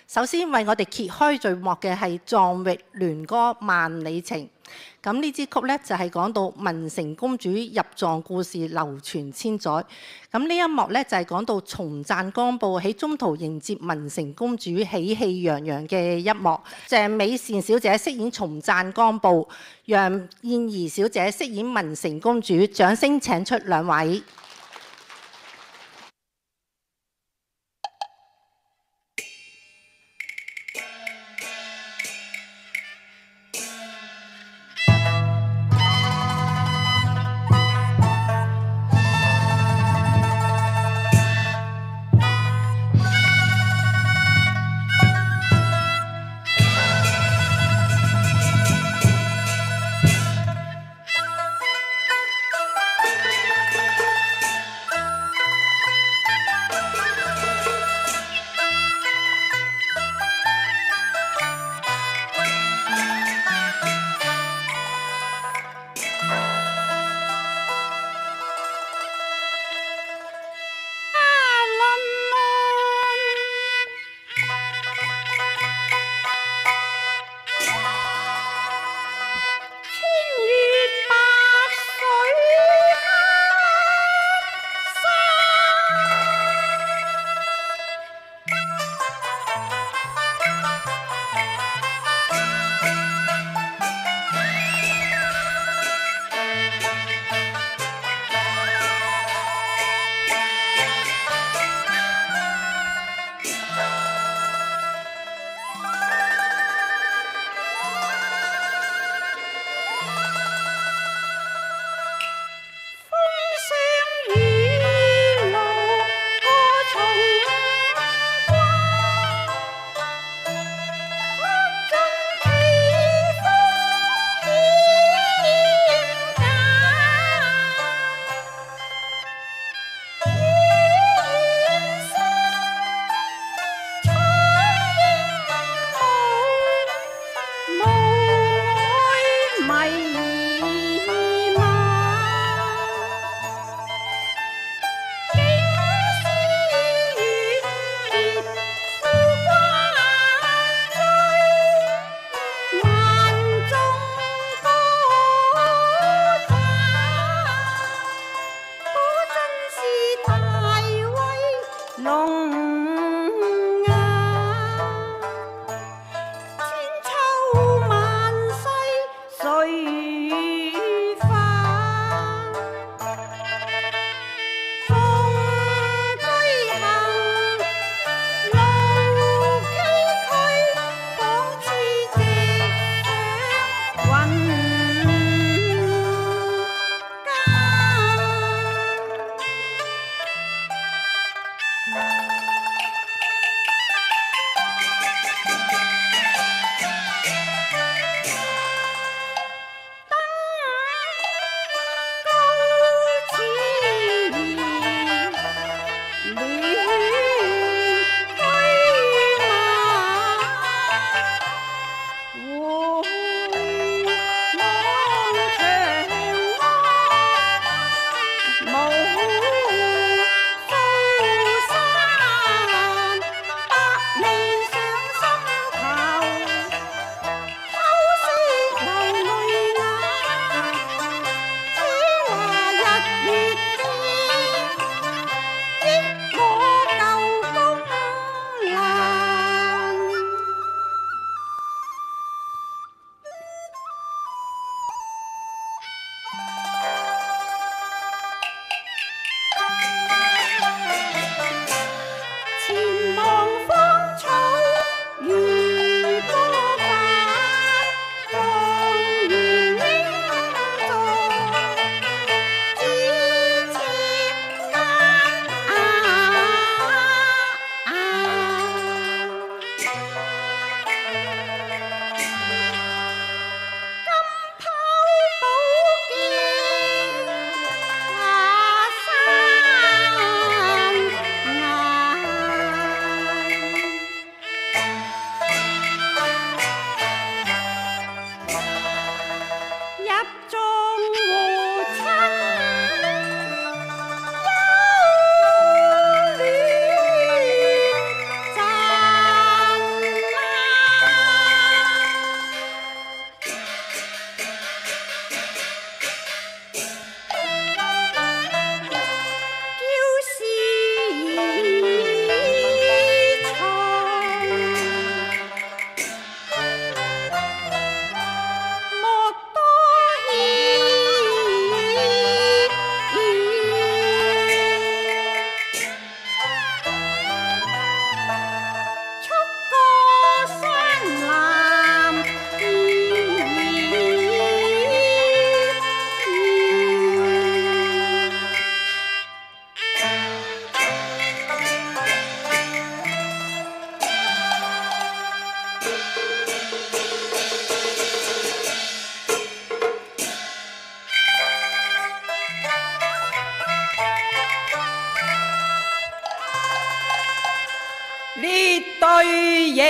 首先為我哋揭開序幕嘅係藏域聯歌萬里情。咁呢支曲咧就係講到文成公主入藏故事流傳千載。咁呢一幕咧就係講到松贊干布喺中途迎接文成公主喜氣洋洋嘅一幕。鄭美善小姐飾演松贊干布，楊燕儀小姐飾演文成公主。掌聲請出兩位。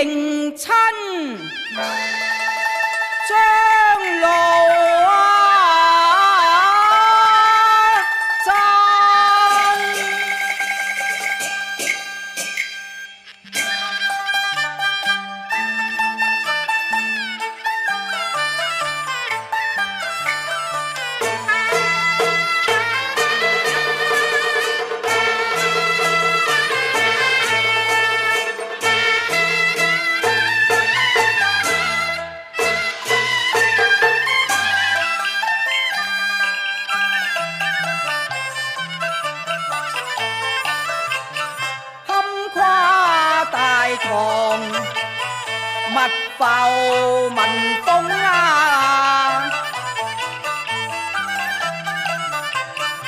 迎親將路堂密浮聞風啊，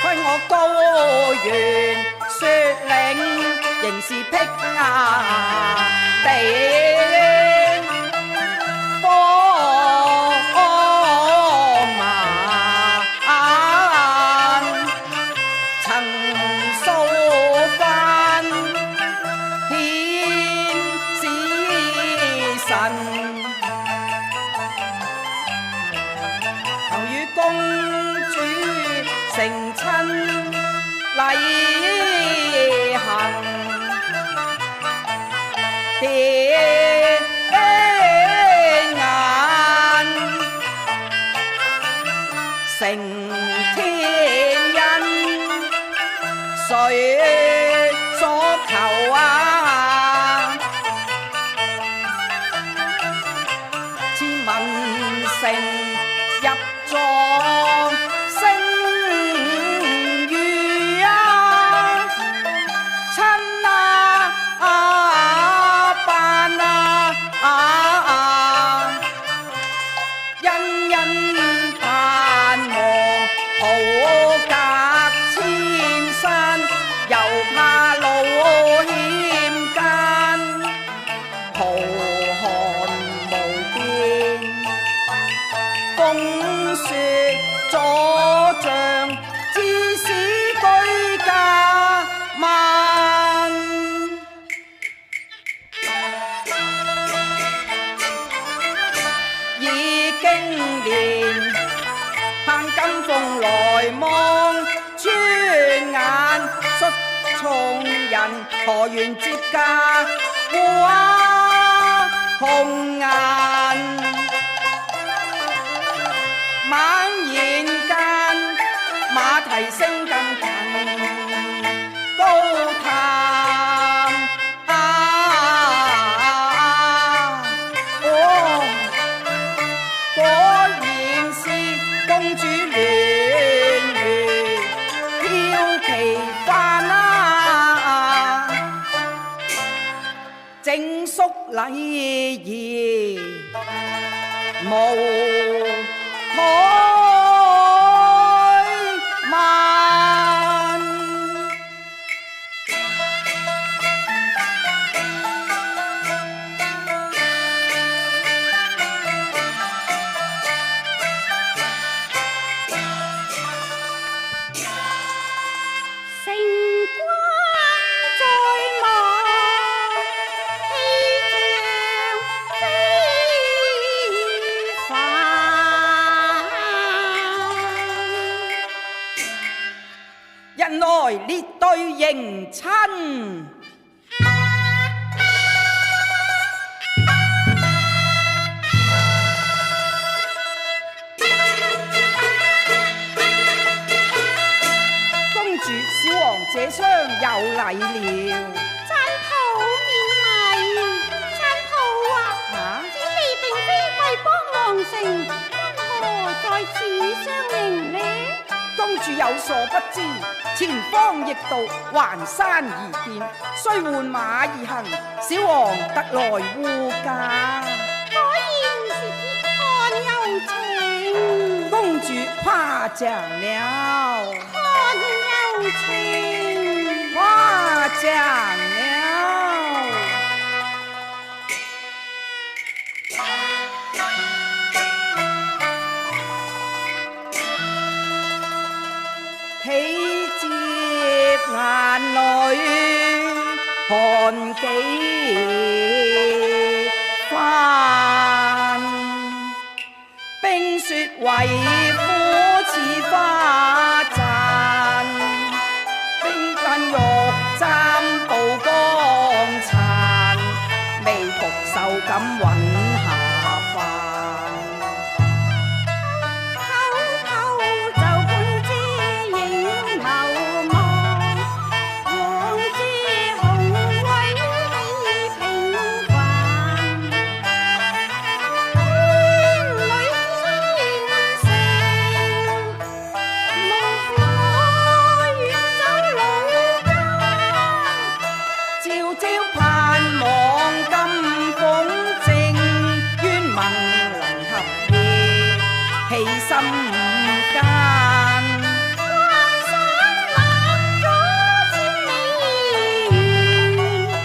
虧我高原雪嶺仍是僻地。成親禮行，跌眼成天恩，誰所求啊？似文成入座。來望穿眼，率從人何緣接駕哇紅顏，猛然間馬蹄聲更近，高談果然是公主整肅禮儀無怠慢，人來列隊迎親。公主，小王這廂有禮了。贊普免禮，贊普啊！此地並非貴邦皇城，因何在此相迎呢？公主有所不知，前方逆道環山而見，須換馬而行，小王特來護駕。果然是鐵漢柔情，公主誇獎了，漢柔情，誇獎了。喜接眼淚寒幾敢揾下飯。起心間，幻想立咗千里緣，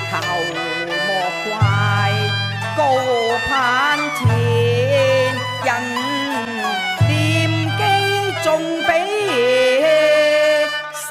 求莫怪高攀天，人念機仲比山。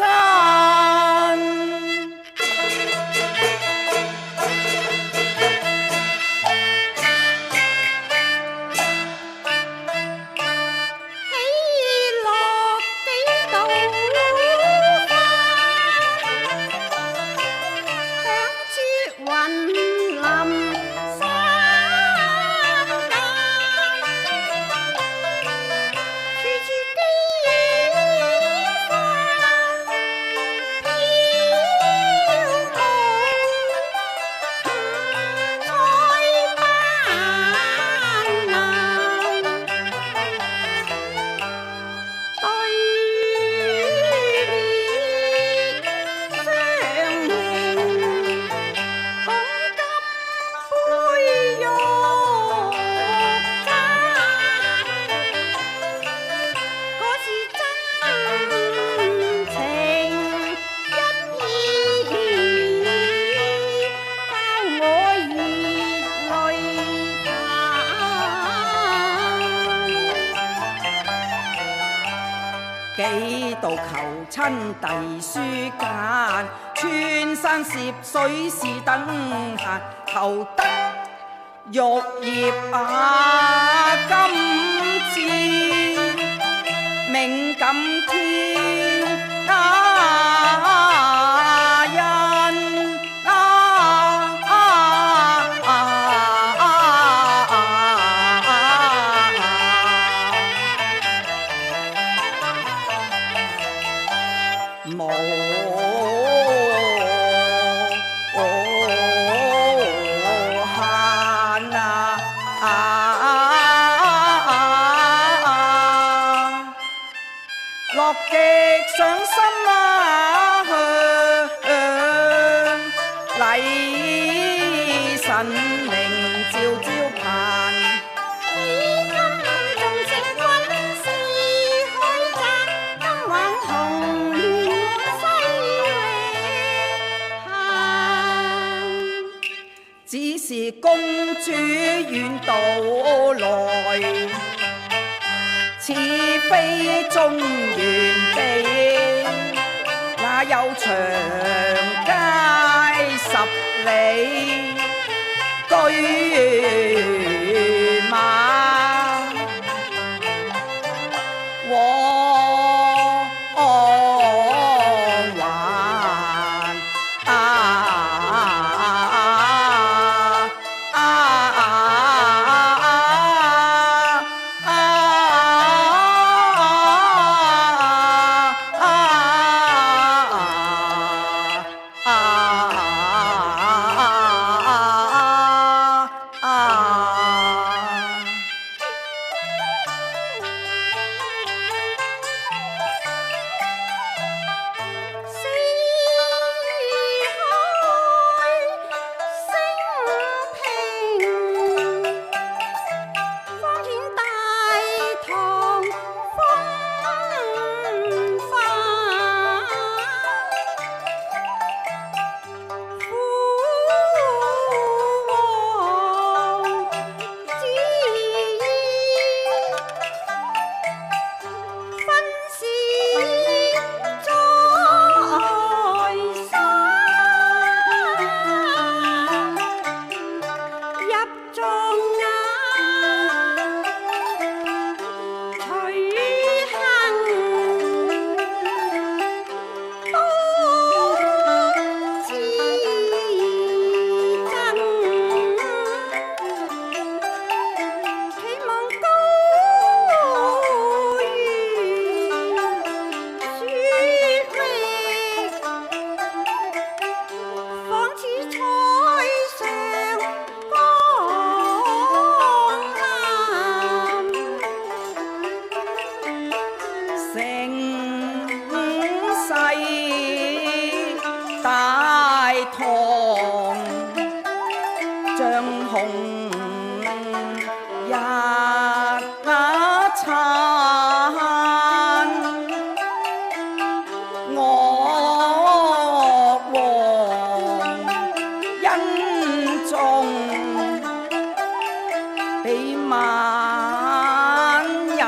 幾度求親遞書間，穿山涉水是等閒，求得玉葉金枝，命感天無限樂極上心禮神靈朝朝盼。只是公主遠道來，似非中原地，哪有長街十里車馬往還。比萬人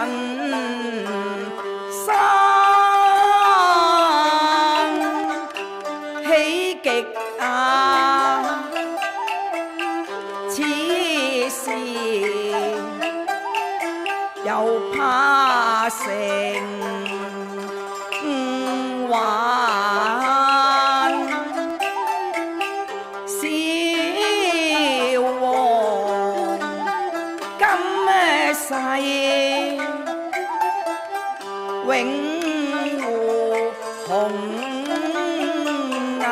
生，喜極啊！此時又怕成患，小王今世永護紅顏。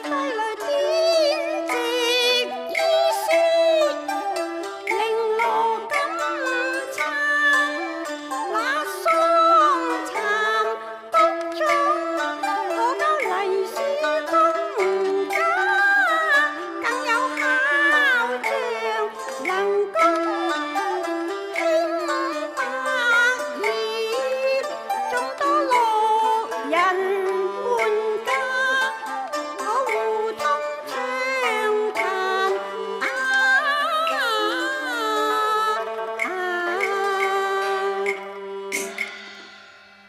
帶來典籍醫書，綾羅金參，那桑蠶谷中，可教黎書公家，更有巧匠能工，興百業，眾多樂人伴家，可互通暢談啊！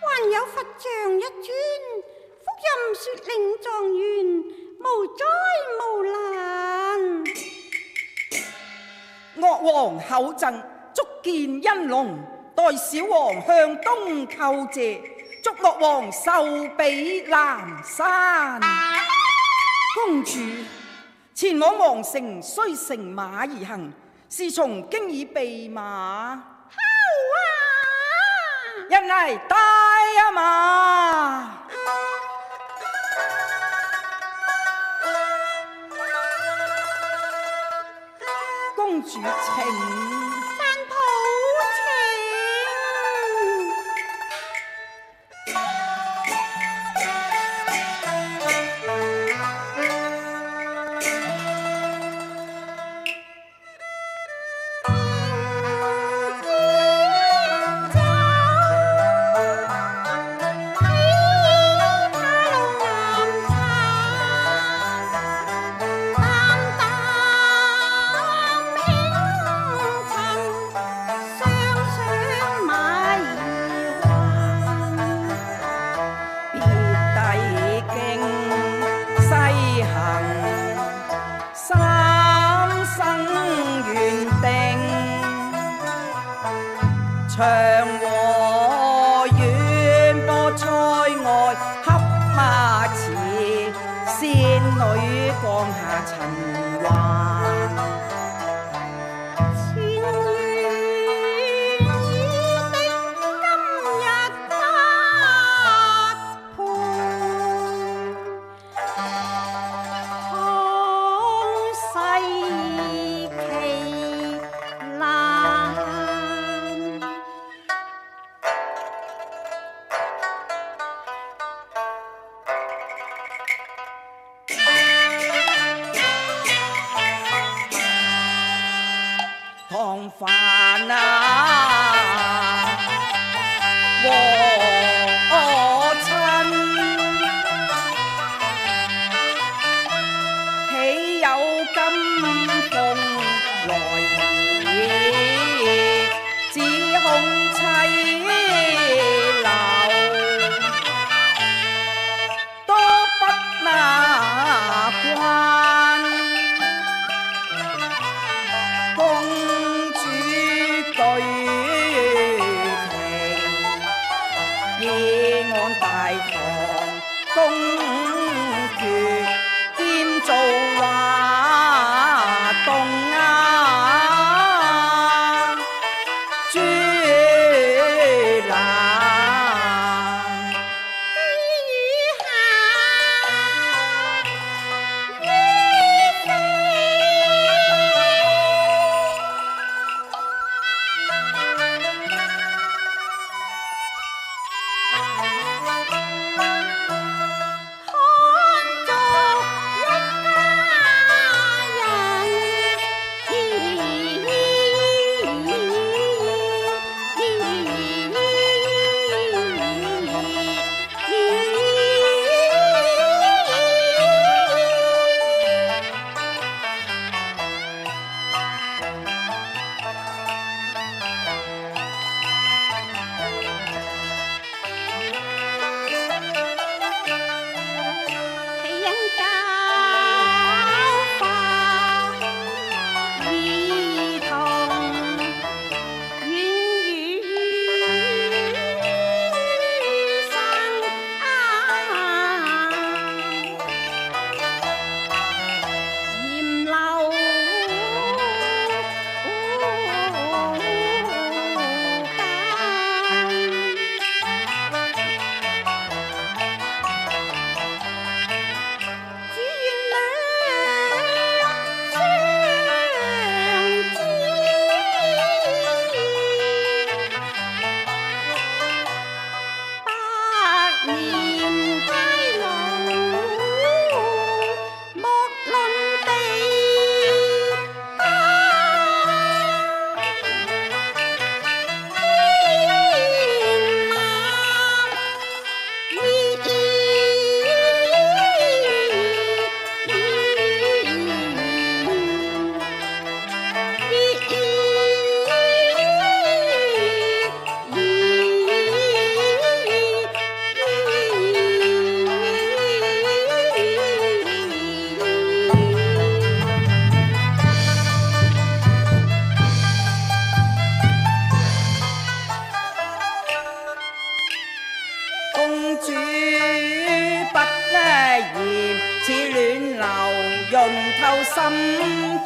還有佛像一尊，福音說令狀元無災無難。岳王厚贈，足見恩隆，待小王向東叩謝，祝岳王壽比南山。公主前往皇城，須乘馬而行，侍從經已備馬，好啊！人嚟帶啊馬。公主請。山抱情。長和遠播塞外，黑馬池，仙女降下塵寰。前緣已的今日不陪，創世奇難。唐帆啊，和親，豈有金鳳來儀，只恐妻留，多不那關。公主據庭，已按大堂公決，兼造畫動啊！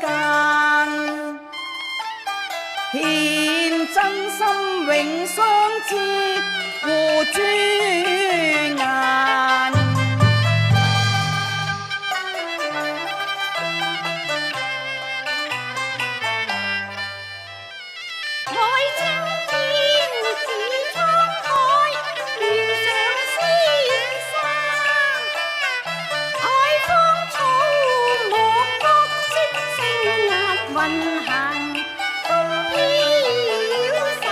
間，獻真心永相知，互珠眼。愛青天似滄海，遇上絲沙。愛芳草木角色聲壓運行風飄散，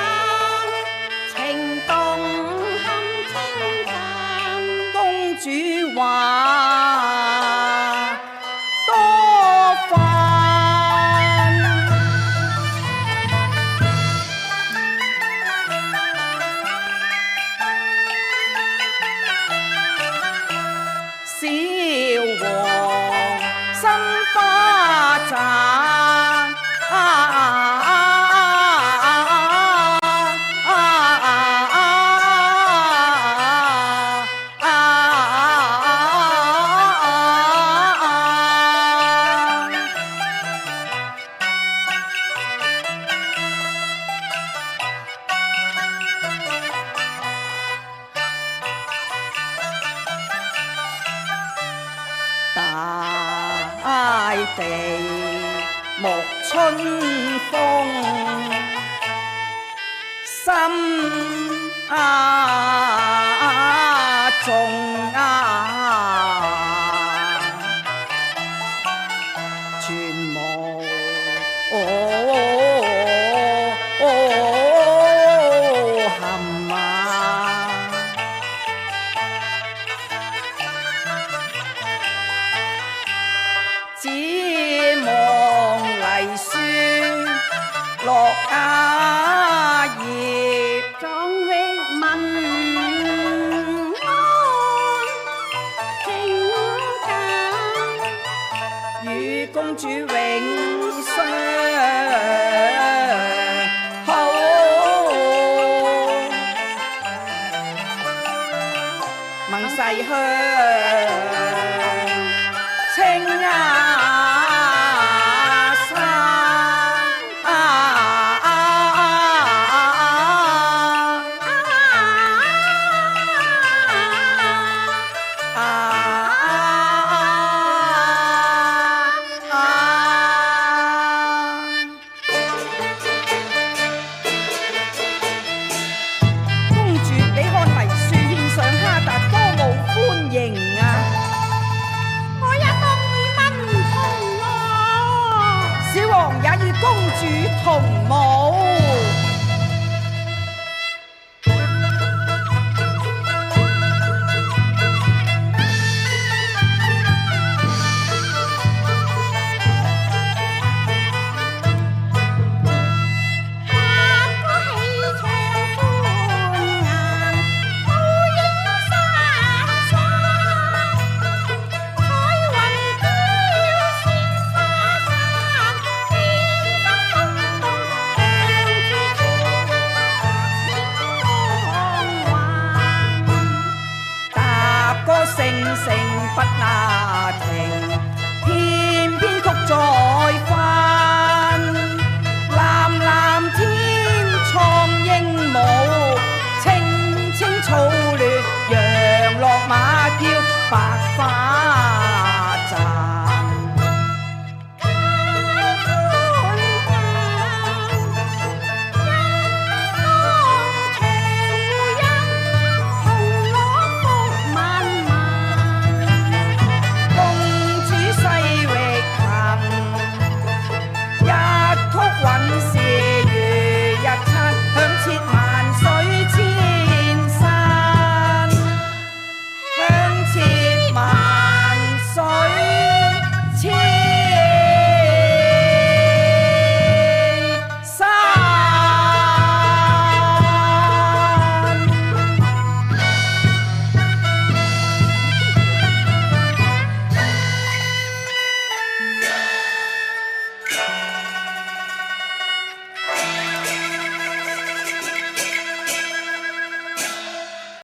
情動堪稱讚。公主話多煩，小王新花盞。大地沐春風，心重全無含只望麗雪落雅葉，壯域問安情感，與公主永相好，盟誓向青山。公主，你看黎樹獻上哈達多冇歡迎啊！我也當與民同樂。小王也與公主同舞。